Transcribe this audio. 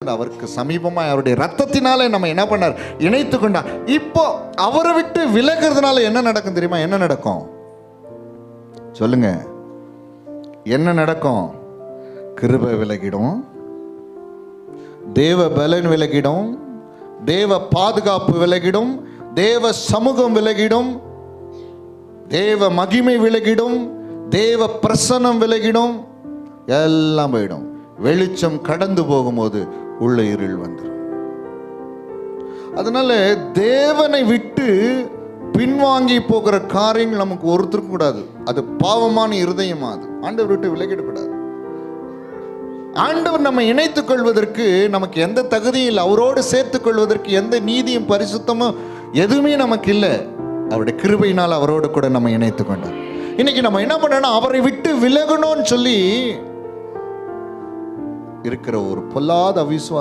இடத்துல அவருக்கு சமீபமாக அவருடைய ரத்தத்தினாலே நம்ம என்ன பண்ணார், இணைத்து கொண்டார். இப்போ அவரை விட்டு விலகிறதுனால என்ன நடக்கும் தெரியுமா? என்ன நடக்கும் சொல்லுங்க? என்ன நடக்கும்? கிருபை விலகிடும், தேவ பலன் விலகிடும், தேவ பாதுகாப்பு விலகிடும், தேவ சமூகம் விலகிடும், தேவ மகிமை விலகிடும், தேவ பிரசன்னம் விலகிடும், எல்லாம் போயிடும். வெளிச்சம் கடந்து போகும்போது உள்ள இருள் வந்துடும். அதனால தேவனை விட்டு பின்வாங்கி போகிற காரியங்கள் நமக்கு ஒருத்தருக்கும் கூடாது. அது பாவமான இருதயமா, அது ஆண்டவர் விட்டு விலகிடக்கூடாது. ஆண்டவர் நம்ம இணைத்துக் கொள்வதற்கு நமக்கு எந்த தகுதியும் இல்லை. அவரோடு சேர்த்துக் கொள்வதற்கு எந்த நீதியும் பரிசுத்தமும் எதுவுமே நமக்கு இல்லை. அவருடைய கிருபையினால் அவரோடு கூட நம்ம இணைத்துக் கொண்டோம். இன்னைக்கு நம்ம என்ன பண்ணோம்னா, அவரை விட்டு விலகணும்னு சொல்லி இருக்கிற ஒரு பொல்லாத அவிசுவாசம்